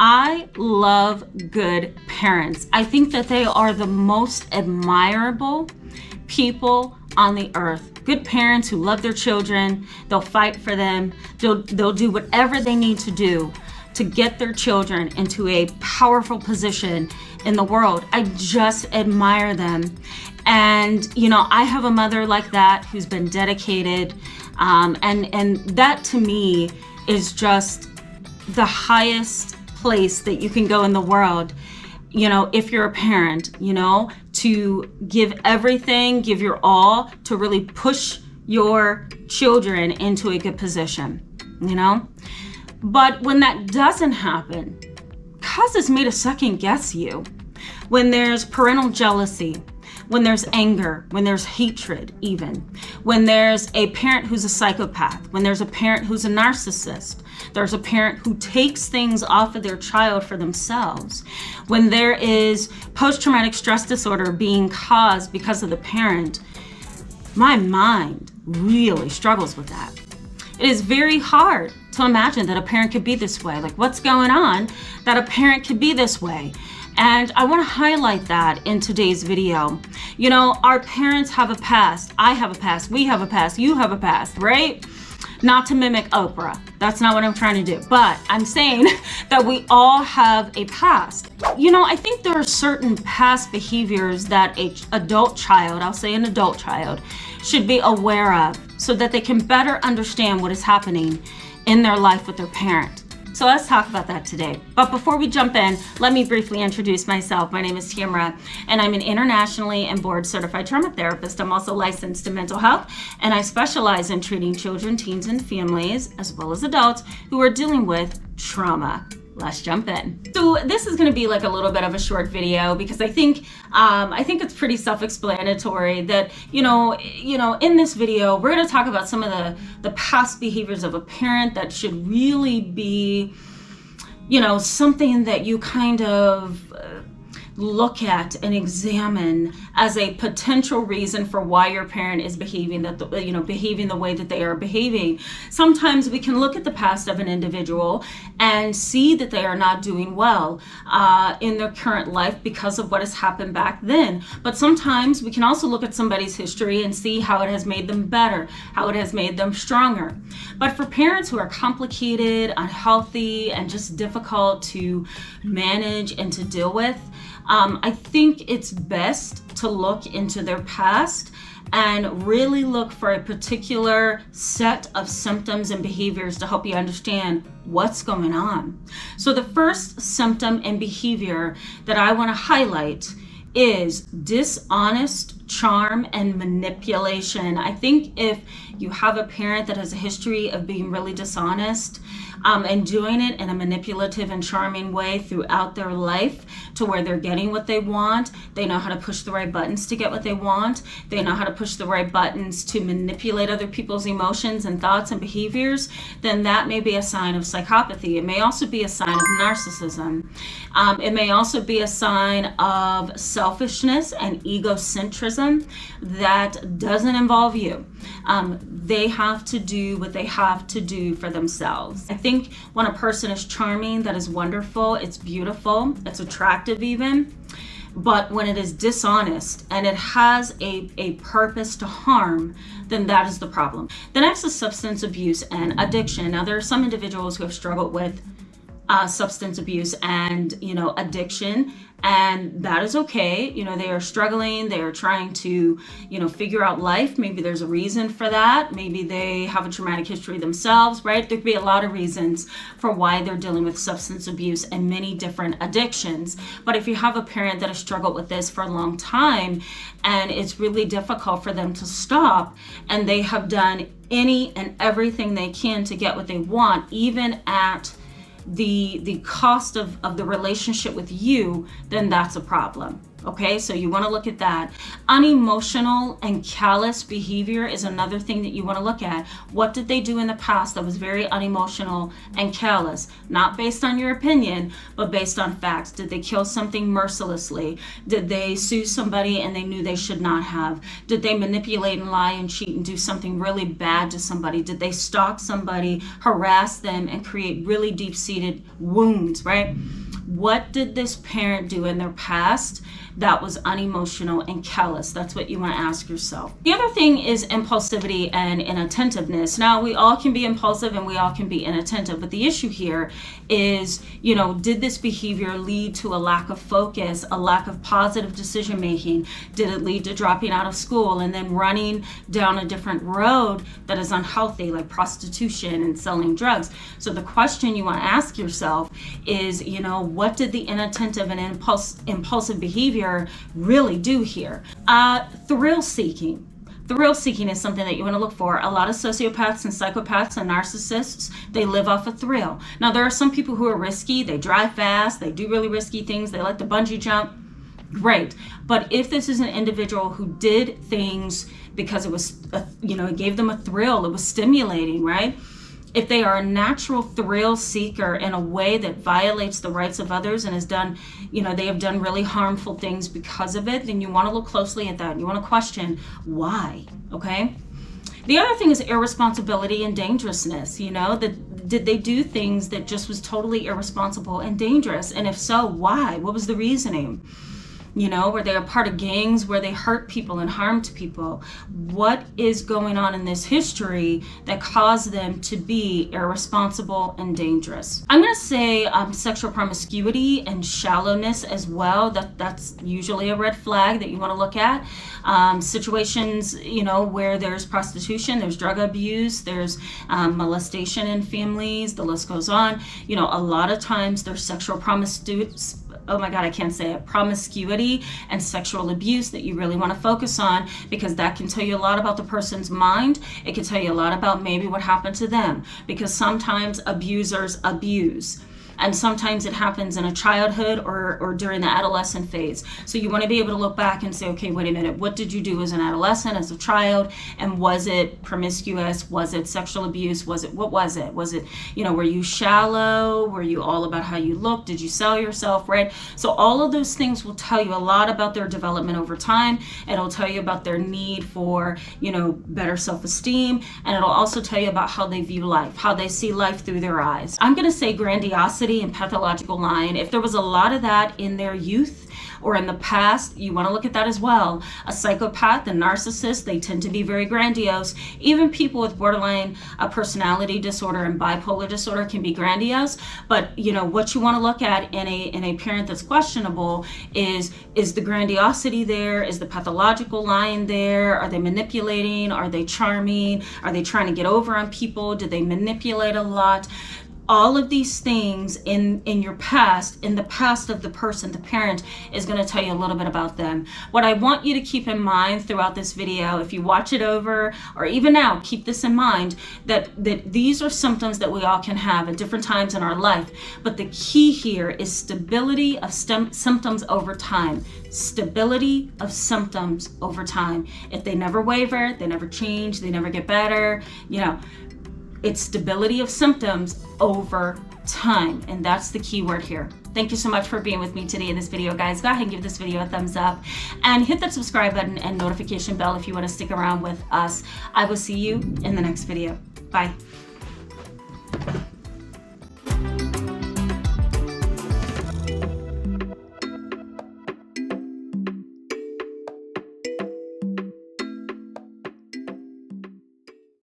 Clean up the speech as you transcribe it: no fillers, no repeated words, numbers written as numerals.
I love good parents. I think that they are the most admirable people on the earth. Good parents who love their children, they'll fight for them, they'll do whatever they need to do to get their children into a powerful position in the world. I just admire them. And, you know, I have a mother like that who's been dedicated. And that to me is just the highest place that you can go in the world, you know, if you're a parent, you know, to give everything, give your all to really push your children into a good position, you know? But when that doesn't happen, it causes me to second guess you. When there's parental jealousy, when there's anger, when there's hatred even, when there's a parent who's a psychopath, when there's a parent who's a narcissist, there's a parent who takes things off of their child for themselves, when there is post-traumatic stress disorder being caused because of the parent, my mind really struggles with that. It is very hard to imagine that a parent could be this way. Like, what's going on that a parent could be this way? And I want to highlight that in today's video. You know, our parents have a past. I have a past. We have a past. You have a past, right? Not to mimic Oprah. That's not what I'm trying to do. But I'm saying that we all have a past. You know, I think there are certain past behaviors that an adult child, I'll say an adult child, should be aware of so that they can better understand what is happening in their life with their parent. So let's talk about that today. But before we jump in, let me briefly introduce myself. My name is Tamara, and I'm an internationally and board certified trauma therapist. I'm also licensed in mental health, and I specialize in treating children, teens, and families, as well as adults who are dealing with trauma. Let's jump in. So this is going to be like a little bit of a short video because I think it's pretty self-explanatory that you know in this video we're going to talk about some of the past behaviors of a parent that should really be, you know, something that you kind of look at and examine as a potential reason for why your parent is behaving behaving the way that they are behaving. Sometimes we can look at the past of an individual and see that they are not doing well in their current life because of what has happened back then. But sometimes we can also look at somebody's history and see how it has made them better, how it has made them stronger. But for parents who are complicated, unhealthy, and just difficult to manage and to deal with, I think it's best to look into their past and really look for a particular set of symptoms and behaviors to help you understand what's going on. So the first symptom and behavior that I want to highlight is dishonest charm and manipulation. I think if you have a parent that has a history of being really dishonest and doing it in a manipulative and charming way throughout their life to where they're getting what they want, they know how to push the right buttons to get what they want, they know how to push the right buttons to manipulate other people's emotions and thoughts and behaviors, then that may be a sign of psychopathy. It may also be a sign of narcissism. It may also be a sign of selfishness and egocentrism that doesn't involve you. They have to do what they have to do for themselves. I think when a person is charming, that is wonderful, it's beautiful, it's attractive even. But when it is dishonest and it has a purpose to harm, then that is the problem. The next is substance abuse and addiction. Now, there are some individuals who have struggled with substance abuse and, addiction, and that is okay. They are struggling, they are trying to, figure out life. Maybe there's a reason for that. Maybe they have a traumatic history themselves, right? There could be a lot of reasons for why they're dealing with substance abuse and many different addictions. But if you have a parent that has struggled with this for a long time and it's really difficult for them to stop, and they have done any and everything they can to get what they want, even at the cost of the relationship with you, then that's a problem. Okay, so you want to look at that. Unemotional and callous behavior is another thing that you want to look at. What did they do in the past that was very unemotional and callous? Not based on your opinion, but based on facts. Did they kill something mercilessly? Did they sue somebody and they knew they should not have? Did they manipulate and lie and cheat and do something really bad to somebody? Did they stalk somebody, harass them, and create really deep-seated wounds, right? What did this parent do in their past that was unemotional and callous? That's what you want to ask yourself. The other thing is impulsivity and inattentiveness. Now, we all can be impulsive and we all can be inattentive, but the issue here is, did this behavior lead to a lack of focus, a lack of positive decision making? Did it lead to dropping out of school and then running down a different road that is unhealthy, like prostitution and selling drugs? So the question you want to ask yourself is, what did the inattentive and impulsive behavior really do here? Thrill seeking. Thrill seeking is something that you want to look for. A lot of sociopaths and psychopaths and narcissists, they live off of thrill. Now, there are some people who are risky. They drive fast. They do really risky things. They like to bungee jump. Great. But if this is an individual who did things because it was, it gave them a thrill, it was stimulating, right? If they are a natural thrill seeker in a way that violates the rights of others and has done, they have done really harmful things because of it, then you want to look closely at that. You want to question why, okay? The other thing is irresponsibility and dangerousness. Did they do things that just was totally irresponsible and dangerous? And if so, why? What was the reasoning? Were they a part of gangs where they hurt people and harmed people? What is going on in this history that caused them to be irresponsible and dangerous? I'm going to say sexual promiscuity and shallowness as well. That's usually a red flag that you want to look at. Situations, where there's prostitution, there's drug abuse, there's molestation in families, the list goes on. A lot of times there's sexual promiscuity and sexual abuse that you really want to focus on, because that can tell you a lot about the person's mind. It can tell you a lot about maybe what happened to them, because sometimes abusers abuse. And sometimes it happens in a childhood or during the adolescent phase. So you want to be able to look back and say, okay, wait a minute, what did you do as an adolescent, as a child? And was it promiscuous? Was it sexual abuse? What was it? Was it, were you shallow? Were you all about how you looked? Did you sell yourself, right? So all of those things will tell you a lot about their development over time. It'll tell you about their need for, better self-esteem. And it'll also tell you about how they view life, how they see life through their eyes. I'm going to say grandiosity and pathological lying. If there was a lot of that in their youth or in the past, you want to look at that as well. A psychopath and narcissist, they tend to be very grandiose. Even people with borderline personality disorder and bipolar disorder can be grandiose. But what you want to look at in a parent that's questionable is the grandiosity there? Is the pathological lying there? Are they manipulating? Are they charming? Are they trying to get over on people? Do they manipulate a lot? All of these things in your past, in the past of the person, the parent, is going to tell you a little bit about them. What I want you to keep in mind throughout this video, if you watch it over, or even now, keep this in mind, that these are symptoms that we all can have at different times in our life. But the key here is stability of symptoms over time. Stability of symptoms over time. If they never waver, they never change, they never get better, it's stability of symptoms over time. And that's the key word here. Thank you so much for being with me today in this video, guys. Go ahead and give this video a thumbs up and hit that subscribe button and notification bell if you want to stick around with us. I will see you in the next video. Bye.